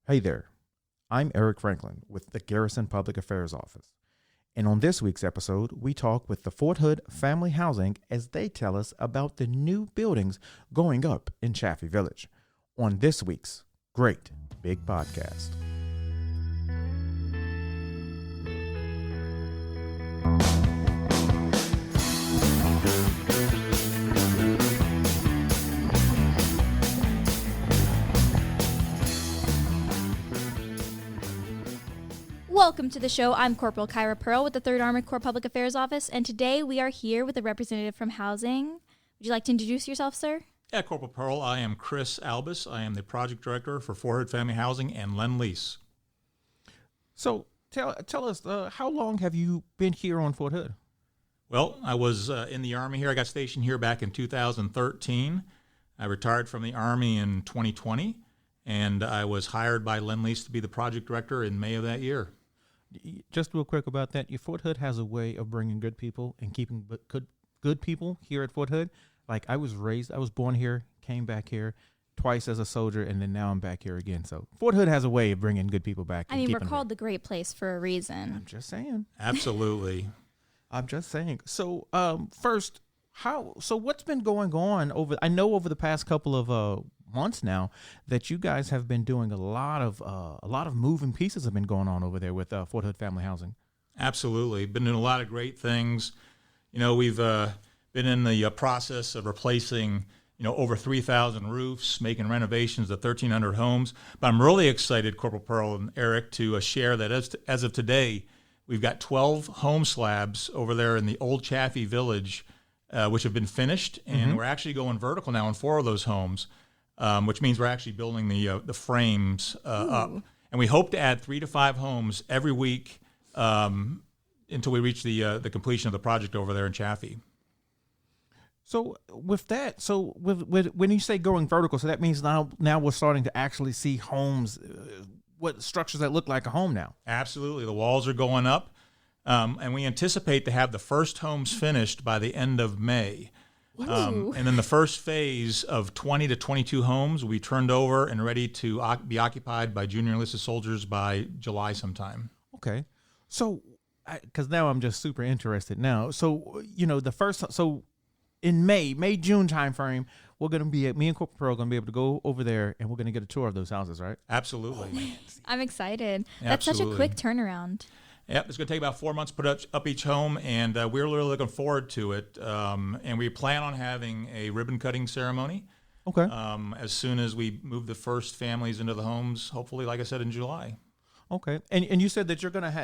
Hey there, I'm Eric Franklin with the Garrison Public Affairs Office. And on this week's episode, we talk with the Fort Hood Family Housing as they tell us about the new buildings going up in Chaffee Village on this week's Great Big Podcast. Welcome to the show. I'm Corporal Kyra Pearl with the 3rd Armored Corps Public Affairs Office, and today we are here with a representative from Housing. Would you like to introduce yourself, sir? Yeah, Corporal Pearl. I am Chris Albus. I am the project director for Fort Hood Family Housing and Lend-Lease. So tell us, how long have you been here on Fort Hood? Well, I was in the Army here. I got stationed here back in 2013. I retired from the Army in 2020, and I was hired by Lend-Lease to be the project director in May of that year. Just real quick about that, your Fort Hood has a way of bringing good people and keeping good people here at Fort Hood. Like I was born here, came back here twice as a soldier, and then now I'm back here again. So Fort Hood has a way of bringing good people back. I mean, we're called the great place for a reason. I'm just saying. Absolutely. I'm just saying. So first, what's been going on over the past couple of months now that you guys have been doing a lot of moving pieces have been going on over there with Fort Hood Family Housing. Absolutely. Been doing a lot of great things. You know, we've been in the process of replacing, over 3,000 roofs, making renovations to 1,300 homes. But I'm really excited, Corporal Pearl and Eric, to share that as of today, we've got 12 home slabs over there in the old Chaffee Village, which have been finished, and we're actually going vertical now on 4 of those homes. Which means we're actually building the frames up. And we hope to add 3 to 5 homes every week until we reach the completion of the project over there in Chaffee. So with that, when you say going vertical, so that means now we're starting to actually see homes, what structures that look like a home now. Absolutely. The walls are going up, and we anticipate to have the first homes finished by the end of May. And then the first phase of 20 to 22 homes will be turned over and ready to be occupied by junior enlisted soldiers by July sometime. Okay. So, because now I'm just super interested now. So, in May, June timeframe, we're going to be, me and Corporal Pearl are going to be able to go over there and we're going to get a tour of those houses, right? Absolutely. Oh, I'm excited. Absolutely. That's such a quick turnaround. Yep, it's going to take about 4 months to put up each home, and we're really looking forward to it. And we plan on having a ribbon cutting ceremony. Okay. As soon as we move the first families into the homes, hopefully, like I said, in July. Okay. And you said that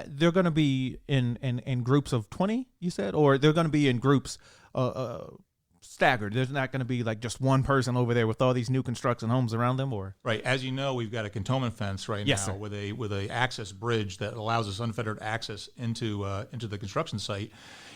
they're going to be in groups of 20, you said, or they're going to be in groups staggered. There's not going to be like just one person over there with all these new construction homes around them, or right. As you know, we've got a cantonment fence now sir. with a access bridge that allows us unfettered access into the construction site,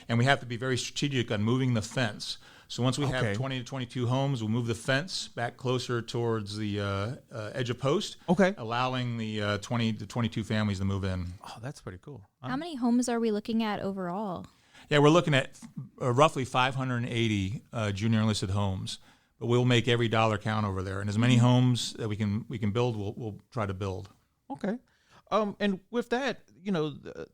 and we have to be very strategic on moving the fence. So once we have 20 to 22 homes, we'll move the fence back closer towards the edge of post, allowing the 20 to 22 families to move in. Oh, that's pretty cool. How many homes are we looking at overall? Yeah, we're looking at roughly 580 junior enlisted homes, but we'll make every dollar count over there. And as many homes that we can build, we'll try to build. Okay. And with that, the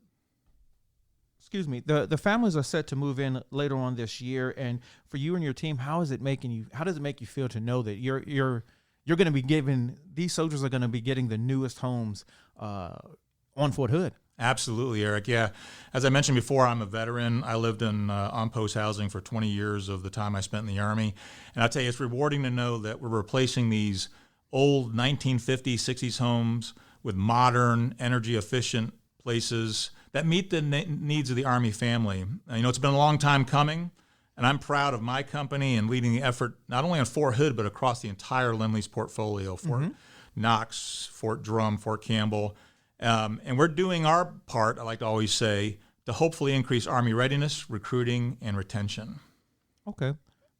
families are set to move in later on this year. And for you and your team, how does it make you feel to know that you're going to be these soldiers are going to be getting the newest homes on Fort Hood? Absolutely, Eric. Yeah. As I mentioned before, I'm a veteran. I lived in on-post housing for 20 years of the time I spent in the Army. And I'll tell you, it's rewarding to know that we're replacing these old 1950s, 60s homes with modern, energy-efficient places that meet the needs of the Army family. It's been a long time coming, and I'm proud of my company and leading the effort not only on Fort Hood, but across the entire Lend-Lease portfolio, Fort Knox, Fort Drum, Fort Campbell. And we're doing our part, I like to always say, to hopefully increase Army readiness, recruiting, and retention. Okay.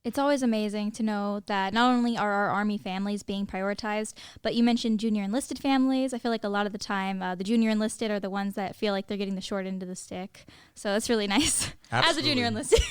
It's always amazing to know that not only are our Army families being prioritized, but you mentioned junior enlisted families. I feel like a lot of the time, the junior enlisted are the ones that feel like they're getting the short end of the stick. So it's really nice. Absolutely. As a junior enlisted.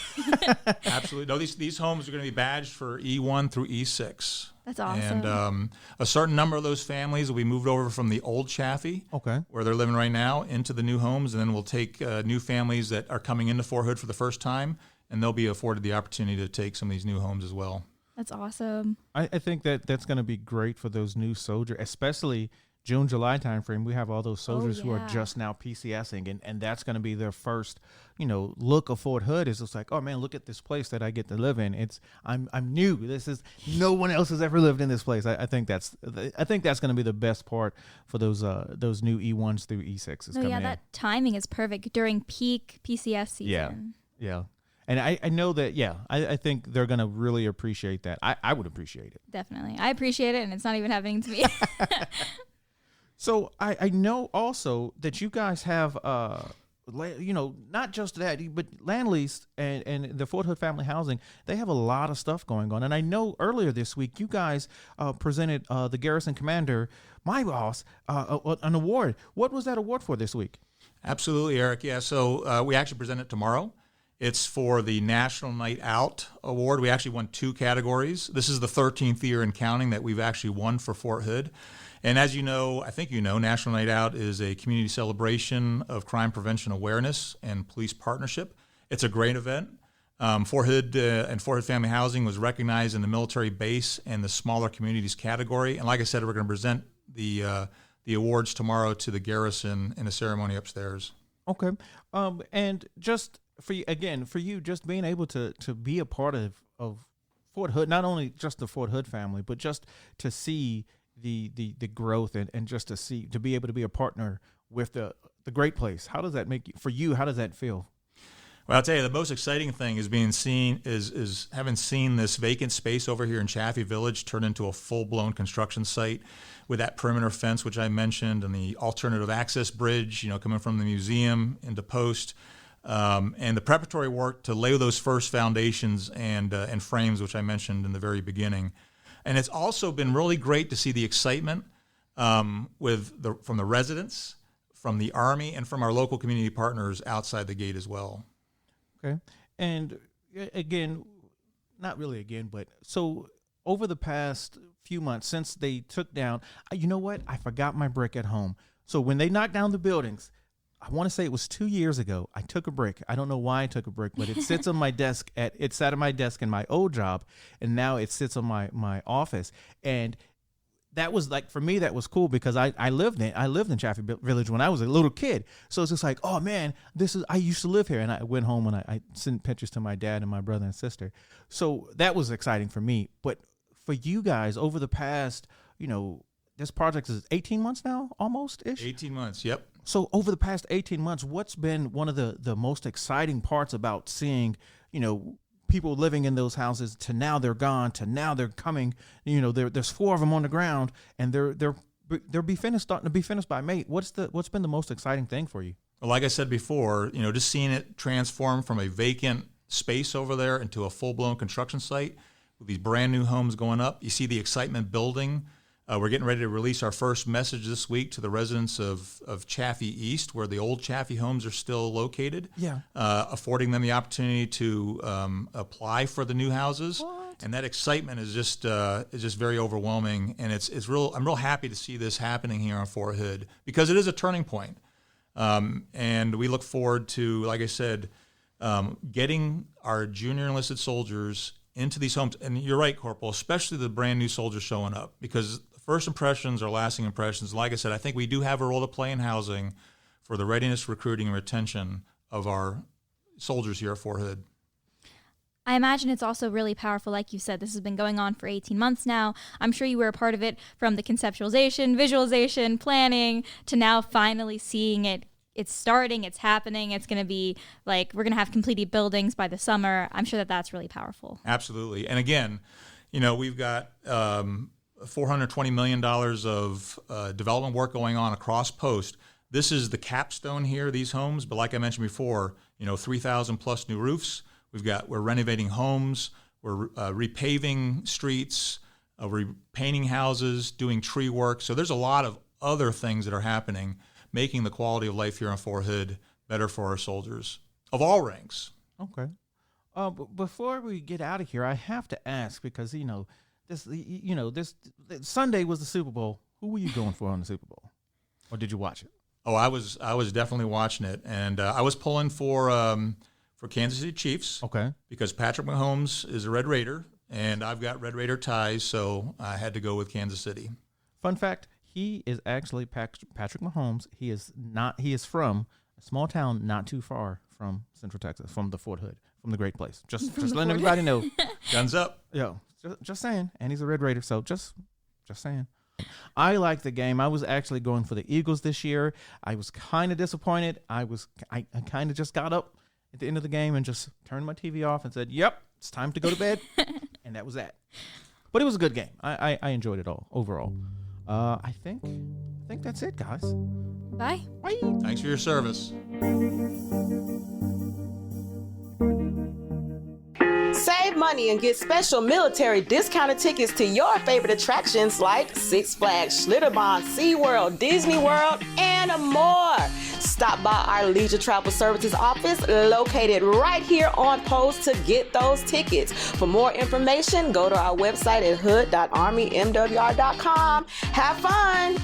Absolutely. No, these homes are going to be badged for E1 through E6. That's awesome. And a certain number of those families will be moved over from the old Chaffee, where they're living right now, into the new homes. And then we'll take new families that are coming into Fort Hood for the first time, and they'll be afforded the opportunity to take some of these new homes as well. That's awesome. I think that's going to be great for those new soldiers, especially June, July timeframe. We have all those soldiers who are just now PCSing, and that's going to be their first, look of Fort Hood. Is it's like, oh man, look at this place that I get to live in. I'm new. This is no one else has ever lived in this place. I think that's going to be the best part for those new E1s through E6s. That timing is perfect during peak PCS season. Yeah. And I know that, I think they're going to really appreciate that. I would appreciate it. Definitely. I appreciate it, and it's not even happening to me. So I know also that you guys have, not just that, but land lease and the Fort Hood Family Housing, they have a lot of stuff going on. And I know earlier this week you guys presented the Garrison commander, my boss, an award. What was that award for this week? Absolutely, Eric. Yeah, so we actually present it tomorrow. It's for the National Night Out Award. We actually won 2 categories. This is the 13th year and counting that we've actually won for Fort Hood. And as you know, I think you know, National Night Out is a community celebration of crime prevention awareness and police partnership. It's a great event. Fort Hood and Fort Hood Family Housing was recognized in the military base and the smaller communities category. And like I said, we're going to present the awards tomorrow to the Garrison in a ceremony upstairs. Okay. And just for you, just being able to be a part of Fort Hood, not only just the Fort Hood family, but just to see the growth and just to be able to be a partner with the great place. How does that make you, for you? How does that feel? Well, I'll tell you, the most exciting thing is having seen this vacant space over here in Chaffee Village turn into a full-blown construction site with that perimeter fence, which I mentioned, and the alternative access bridge, coming from the museum into Post. And the preparatory work to lay those first foundations and frames, which I mentioned in the very beginning. And it's also been really great to see the excitement from the residents, from the Army, and from our local community partners outside the gate as well. Okay. And again, not really again, but so over the past few months since they took down, you know what? I forgot my brick at home. So when they knocked down the buildings, I want to say it was 2 years ago, I took a brick. I don't know why I took a brick, but it sits on my desk. It sat on my desk in my old job, and now it sits on my office. And that was like, for me, that was cool because I lived in Chaffee Village when I was a little kid. So it's just like, oh man, I used to live here. And I went home and I sent pictures to my dad and my brother and sister. So that was exciting for me. But for you guys over the past, this project is 18 months now, almost-ish? 18 months, yep. So over the past 18 months, what's been one of the most exciting parts about seeing, people living in those houses to now they're gone, to now they're coming, there's 4 of them on the ground and they'll be finished, starting to be finished by May. What's been the most exciting thing for you? Well, like I said before, just seeing it transform from a vacant space over there into a full-blown construction site with these brand new homes going up. You see the excitement building. We're getting ready to release our first message this week to the residents of Chaffee East, where the old Chaffee homes are still located. Yeah. Affording them the opportunity to apply for the new houses. What? And that excitement is just very overwhelming, and it's real. I'm real happy to see this happening here on Fort Hood because it is a turning point. And we look forward to, like I said, getting our junior enlisted soldiers into these homes. And you're right, Corporal, especially the brand new soldiers showing up, because first impressions are lasting impressions. Like I said, I think we do have a role to play in housing for the readiness, recruiting, and retention of our soldiers here at Fort Hood. I imagine it's also really powerful. Like you said, this has been going on for 18 months now. I'm sure you were a part of it from the conceptualization, visualization, planning, to now finally seeing it. It's starting, it's happening. It's going to be like, we're going to have completed buildings by the summer. I'm sure that's really powerful. Absolutely. And again, we've got $420 million of development work going on across Post. This is the capstone here, these homes. But like I mentioned before, 3,000 plus new roofs. We're renovating homes. We're repaving streets. We're painting houses, doing tree work. So there's a lot of other things that are happening, making the quality of life here on Fort Hood better for our soldiers of all ranks. Okay. Before we get out of here, I have to ask, because, this Sunday was the Super Bowl. Who were you going for on the Super Bowl, or did you watch it? Oh, I was definitely watching it, and I was pulling for Kansas City Chiefs. Okay. Because Patrick Mahomes is a Red Raider, and I've got Red Raider ties, so I had to go with Kansas City. Fun fact: he is actually Patrick Mahomes. He is not. He is from a small town not too far from Central Texas, from the Fort Hood, from the Great Place. Just letting everybody know. Guns up. Yo, just saying. And he's a Red Raider, so just saying. I like the game. I was actually going for the Eagles this year. I was kind of disappointed. I kind of just got up at the end of the game and just turned my TV off and said, "Yep, it's time to go to bed," and that was that. But it was a good game. I enjoyed it all overall. I think that's it, guys. Bye. Bye. Thanks for your service. Save money and get special military discounted tickets to your favorite attractions like Six Flags, Schlitterbahn, SeaWorld, Disney World, and more. Stop by our Leisure Travel Services office located right here on post to get those tickets. For more information, go to our website at hood.armymwr.com. Have fun!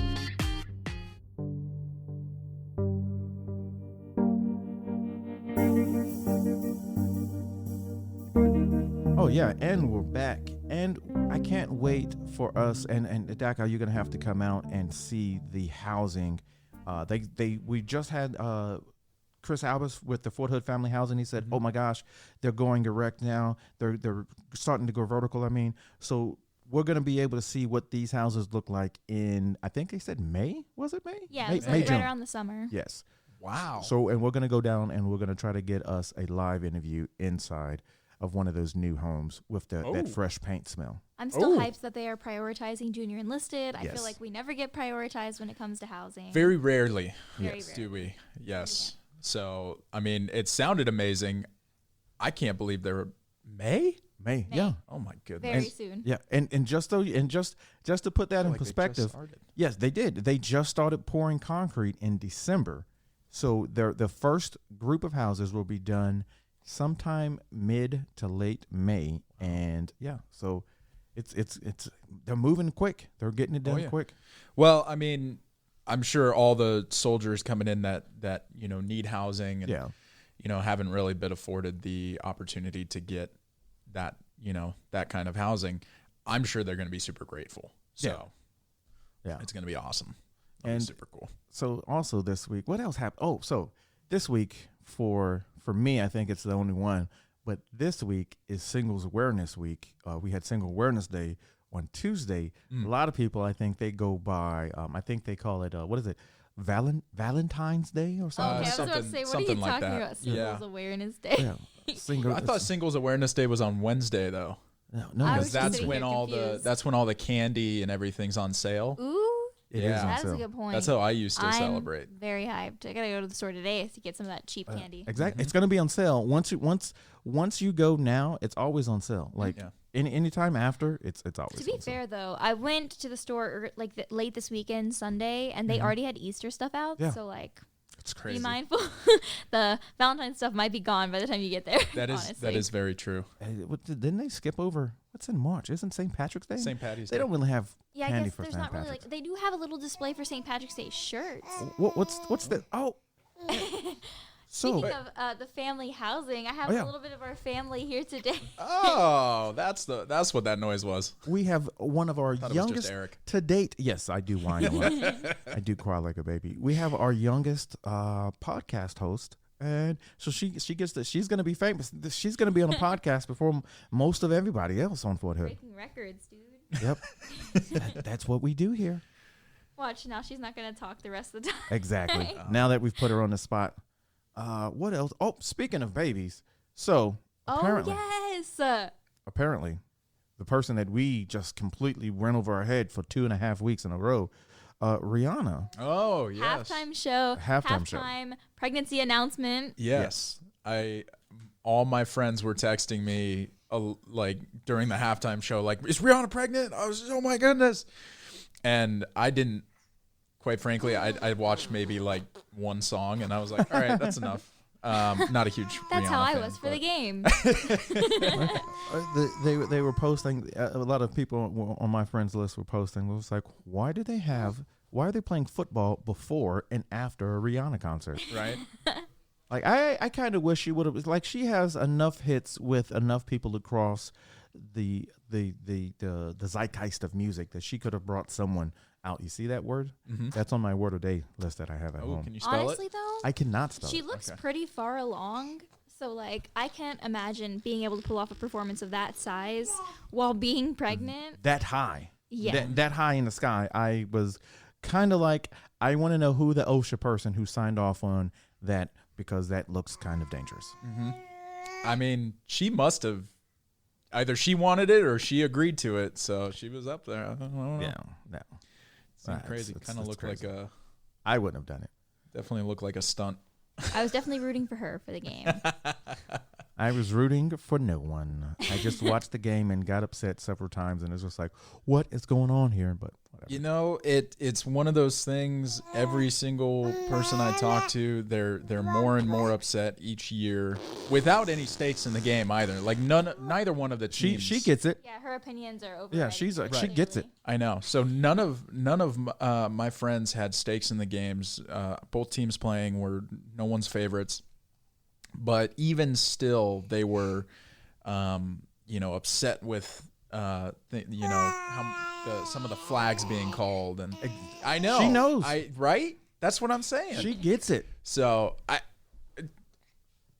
Oh yeah, and we're back, and I can't wait for us and Daka. You're gonna have to come out and see the housing. We just had Chris Albus with the Fort Hood Family Housing. He said, "Oh my gosh, they're going erect now. They're starting to go vertical. I mean, so we're gonna be able to see what these houses look like in. I think they said May. Was it May? Yeah, May, it was like June. right around the summer. Yes. Wow. So, and we're gonna go down and we're gonna try to get us a live interview inside of one of those new homes with that fresh paint smell. I'm still hyped that they are prioritizing junior enlisted. I Yes. feel like we never get prioritized when it comes to housing. Very rarely Very do we. Yes. Yeah. So, I mean, it sounded amazing. I can't believe they were May? May. Yeah. Oh my goodness. Very soon. Yeah, and just to put that in like they just perspective, started. yes, they did. They just started pouring concrete in December, so the first group of houses will be done sometime mid to late May, and yeah, so it's they're moving quick. They're getting it done quick. Well, I mean, I'm sure all the soldiers coming in that need housing and haven't really been afforded the opportunity to get that that kind of housing. I'm sure they're going to be super grateful. So yeah, it's going to be awesome. And super cool. So also this week, what else happened? Oh, so this week for me, I think it's the only one. But this week is Singles Awareness Week. We had Single Awareness Day on Tuesday. A lot of people, I think, they go by. I think they call it what is it? Valentine's Day or something. Okay, I was about to say, what are you something like talking that. about? Singles Awareness Day. Yeah, I thought Singles Awareness Day was on Wednesday though. No, I Because was that's sitting when here all confused. that's when all the candy and everything's on sale. Ooh, it Yeah. is on that is a sale. good point. That's how I used to I'm celebrate. very hyped. I gotta go to the store today to get some of that cheap candy. Exactly. It's going to be on sale. Once you go now, it's always on sale. Like any time after, it's always To be on sale. fair, though, I went to the store late this weekend, Sunday, and they already had Easter stuff out. Yeah. So It's be crazy. mindful. The Valentine's stuff might be gone by the time you get there. That honestly. is very true. Didn't they skip over? What's in March? Isn't St. Patrick's Day? St. Patty's They Day. don't really have Yeah, I candy guess for there's St. not really Patrick's. they do have a little display for St. Patrick's Day shirts. What's the So Speaking of the family housing, I have Oh, yeah. a little bit of our family here today. Oh, that's what that noise was. we have one of our Thought it was just youngest Eric. to date. Yes, I do whine a lot. I do cry like a baby. We have our youngest podcast host, and so she's going to be famous. She's going to be on a podcast before most of everybody else on Fort Hood. Breaking records, dude. Yep, that's what we do here. Watch, now she's not going to talk the rest of the time. Exactly. Now that we've put her on the spot, what else? Oh, speaking of babies, so apparently, apparently, the person that we just completely ran over our head for 2.5 weeks in a row, Rihanna. Oh, yes. Halftime show. Halftime show. Pregnancy announcement. Yes. All my friends were texting me like during the halftime show, like, is Rihanna pregnant? I was, oh my goodness. And I didn't, quite frankly, I watched maybe like one song and I was like, all right, that's enough. Not a huge. That's Rihanna how I fan, was for the game. They were posting. A lot of people on my friends list were posting. It was like, why are they playing football before and after a Rihanna concert? Right. Like I kind of wish she would have. Like she has enough hits with enough people across the zeitgeist of music that she could have brought someone out. You see that word? Mm-hmm. That's on my word of day list that I have at home. Can you spell Honestly, it? though, I cannot spell she it. looks pretty far along. So, like, I can't imagine being able to pull off a performance of that size while being pregnant. That high. Yeah. That high in the sky. I was kind of like, I want to know who the OSHA person who signed off on that, because that looks kind of dangerous. Mm-hmm. I mean, she must have. Either she wanted it or she agreed to it, so she was up there. I don't know. Yeah, no. Seemed crazy. Kind of looked crazy. like a. I wouldn't have done it. Definitely looked like a stunt. I was definitely rooting for her for the game. I was rooting for no one. I just watched the game and got upset several times, and it was just like, what is going on here? But whatever. You know, it's one of those things. Every single person I talk to, they're more and more upset each year, without any stakes in the game either. Like neither one of the teams. She gets it. Yeah, her opinions are over. Yeah, she gets it. I know. So none of my friends had stakes in the games. Both teams playing were no one's favorites, but even still, they were, upset with, how some of the flags being called, and I know she knows. Right. That's what I'm saying. She gets it. So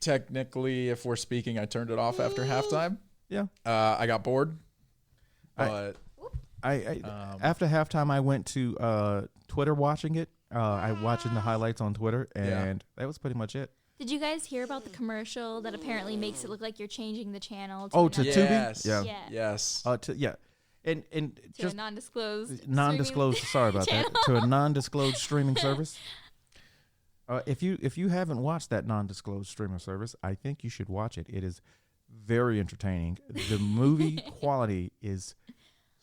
technically, if we're speaking, I turned it off after halftime. Yeah. I got bored, but. After halftime, I went to Twitter watching it. I watching the highlights on Twitter, and that was pretty much it. Did you guys hear about the commercial that apparently makes it look like you're changing the channel? To another- Tubi? Yes. Yeah. Yes. And to just a non-disclosed. non-disclosed. Sorry about that. To a non-disclosed streaming service. If you haven't watched that non-disclosed streaming service, I think you should watch it. It is very entertaining. The movie quality is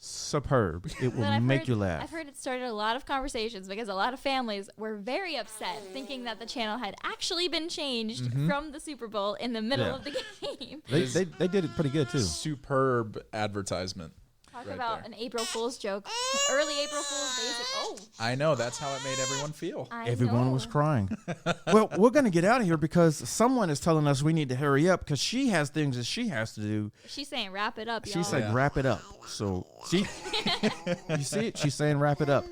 superb. It will make you laugh. I've heard it started a lot of conversations because a lot of families were very upset thinking that the channel had actually been changed from the Super Bowl in the middle of the game. They did it pretty good too. Superb advertisement. Talk right about there. an April Fool's joke. Early April Fool's basic. Oh, I know. That's how it made everyone feel. Everyone was crying. Well, we're going to get out of here because someone is telling us we need to hurry up because she has things that she has to do. She's saying wrap it up, y'all. She said wrap it up. So you see it? She's saying wrap it up.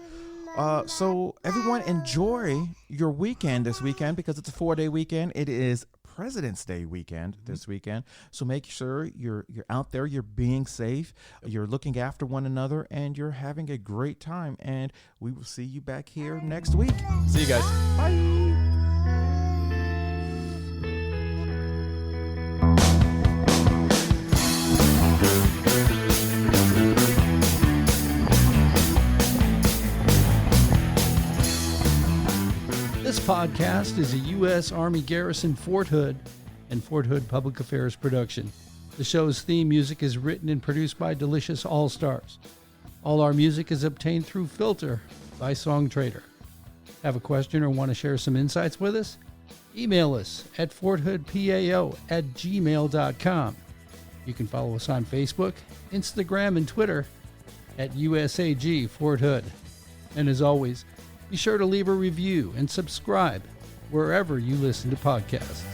So everyone enjoy your weekend this weekend because it's a 4-day weekend. It is President's Day weekend this weekend. So make sure you're out there, you're being safe, you're looking after one another, and you're having a great time. And we will see you back here next week. See you guys. Bye. This podcast is a U.S. Army Garrison Fort Hood and Fort Hood Public Affairs production. The show's theme music is written and produced by Delicious All-Stars. All our music is obtained through Filter by Songtrader. Have a question or want to share some insights with us? Email us at forthoodpao@gmail.com. You can follow us on Facebook, Instagram, and Twitter at USAG Fort Hood. And as always, be sure to leave a review and subscribe wherever you listen to podcasts.